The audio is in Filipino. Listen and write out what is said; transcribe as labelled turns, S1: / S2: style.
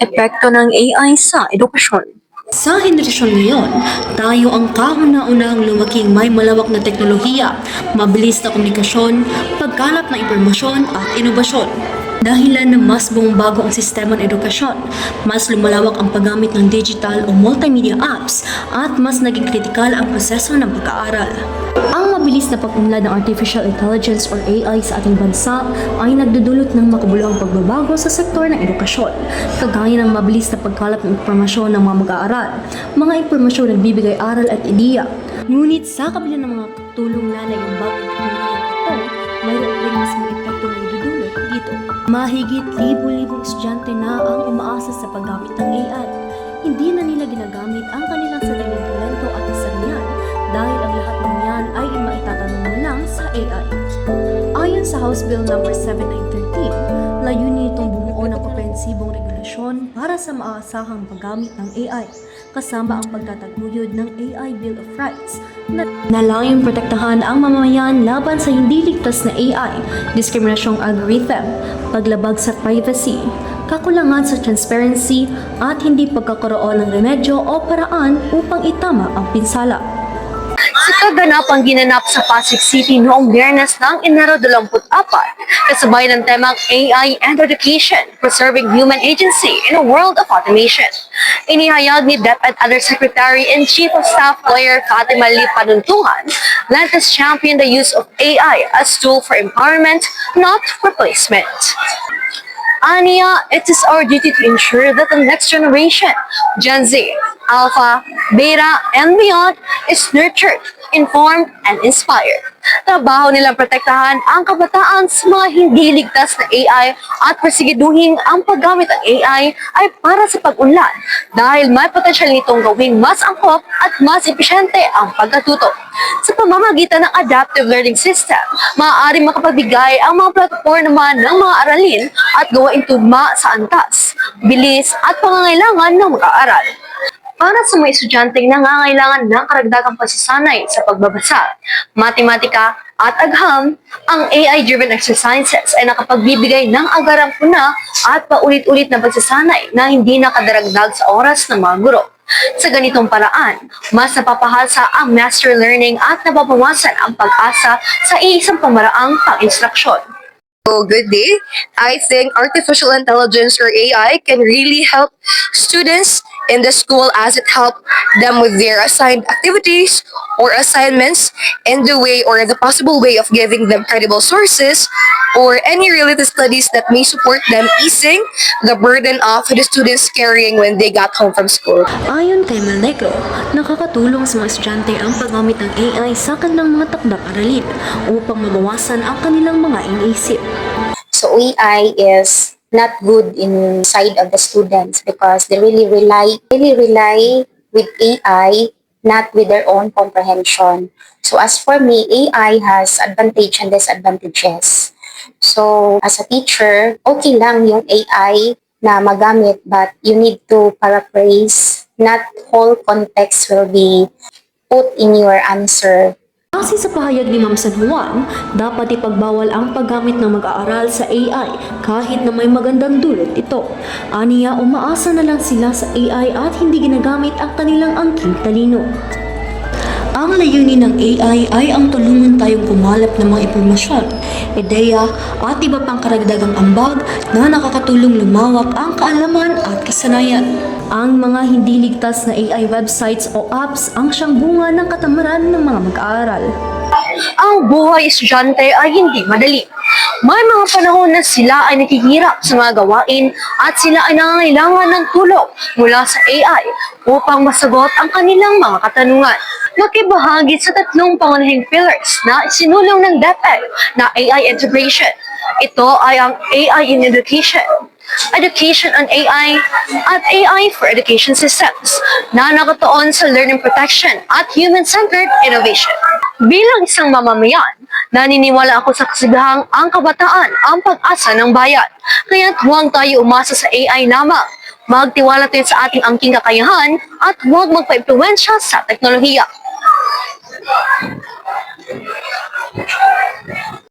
S1: Epekto ng AI sa edukasyon. Sa henerasyon ngayon, tayo ang kauna-unahang lumaking may malawak na teknolohiya, mabilis na komunikasyon, pagkalap ng impormasyon at inobasyon. Dahilan na mas bumbago ang sistema ng edukasyon, mas lumalawak ang paggamit ng digital o multimedia apps at mas naging kritikal ang proseso ng pag-aaral. Ang mabilis na pag-unlad ng artificial intelligence or AI sa ating bansa ay nagdudulot ng makabuluhang pagbabago sa sektor ng edukasyon, kagaya ng mabilis na pagkalap ng impormasyon ng mga mag-aaral, mga impormasyon na nagbibigay aral at ideya. Ngunit sa kabila ng mga tulong na naiambag ng teknolohiya ito, mayroon rin mas mga epekto na idudulot dito. Mahigit libo-libong estudyante na ang umaasa sa paggamit ng AI. Hindi na nila ginagamit ang kanilang sariling talento at kasanian dahil ang lahat ng yan ay maitatanong mo lang sa AI. Ayon sa House Bill No. 7913, layunin itong bumuo ng komprehensibong regulasyon para sa maaasahang paggamit ng AI, kasama ang pagtataguyod ng AI Bill of Rights na layong protektahan ang mamamayan laban sa hindi ligtas na AI, diskriminasyong algorithm, paglabag sa privacy, kakulangan sa transparency at hindi pagkakaroon ng remedyo o paraan upang itama ang pinsala. Sa kaganapang ginanap sa Pasig City noong Biyernes ng Enero 24, kasabay ng temang AI and Education, Preserving Human Agency in a World of Automation. Inihayag ni DepEd Undersecretary and Chief of Staff Lawyer Fatima Lee Panuntungan, let us champion the use of AI as tool for empowerment, not replacement. Aniya, it is our duty to ensure that the next generation, Gen Z, Alpha, Beta, and beyond, is nurtured, informed, and inspired. Trabaho nilang protektahan ang kabataan sa mga hindi ligtas na AI at persigiduhin ang paggamit ng AI ay para sa pag-unlad dahil may potensyal nitong gawing mas angkop at mas epesyente ang pagkatuto. Sa pamamagitan ng adaptive learning system, maaaring makapagbigay ang mga plataporma ng mga aralin at gawain tugma sa antas, bilis at pangangailangan ng mag-aaral. Para sa mga estudyanteng nangangailangan ng karagdagang pagsasanay sa pagbabasa, matematika at agham, ang AI-driven exercises ay nakapagbibigay ng agarang puna at paulit-ulit na pagsasanay na hindi nakadaragdag sa oras ng mga guro. Sa ganitong paraan, mas napapahasa ang master learning at nababawasan ang pag-asa sa iisang pamaraang pang-instruksyon.
S2: So, good day. I think artificial intelligence or AI can really help students in the school as it helps them with their assigned activities or assignments in the way or the possible way of giving them credible sources or any related studies that may support them easing the burden of the students carrying when they got home from school.
S1: Ayon kay Malnegro, nakakatulong sa mga estudyante ang paggamit ng AI sa kanilang mga takdang aralin upang mabawasan ang kanilang mga iniisip.
S3: So AI is not good inside of the students because they really rely with AI, not with their own comprehension. So as for me, AI has advantage and disadvantages. So as a teacher, okay lang yung AI na magamit, but you need to paraphrase. Not whole context will be put in your answer.
S1: Base sa pahayag ni Ma'am San Juan, dapat ipagbawal ang paggamit ng mag-aaral sa AI kahit na may magandang dulot ito. Aniya, umaasa na lang sila sa AI at hindi ginagamit ang kanilang angking talino. Ang layunin ng AI ay ang tulungan tayong kumalap ng mga impormasyon, ideya at iba pang karagdagang ambag na nakakatulong lumawak ang kaalaman at kasanayan. Ang mga hindi ligtas na AI websites o apps ang siyang bunga ng katamaran ng mga mag-aaral.
S2: Ang buhay estudyante ay hindi madali. May mga panahon na sila ay nakikirap sa mga gawain at sila ay nangangailangan ng tulong mula sa AI upang masagot ang kanilang mga katanungan. Makibahagi sa tatlong pangunahing pillars na isinulong ng DepEd na AI integration. Ito ay ang AI in Education, Education on AI, at AI for Education Systems na nakatuon sa learning protection at human-centered innovation. Bilang isang mamamayan, naniniwala ako sa kasigahang ang kabataan ang pag-asa ng bayan. Kaya't huwag tayo umasa sa AI lamang. Magtiwala tayo sa ating angking kakayahan at huwag magpa-impluwensya sa teknolohiya.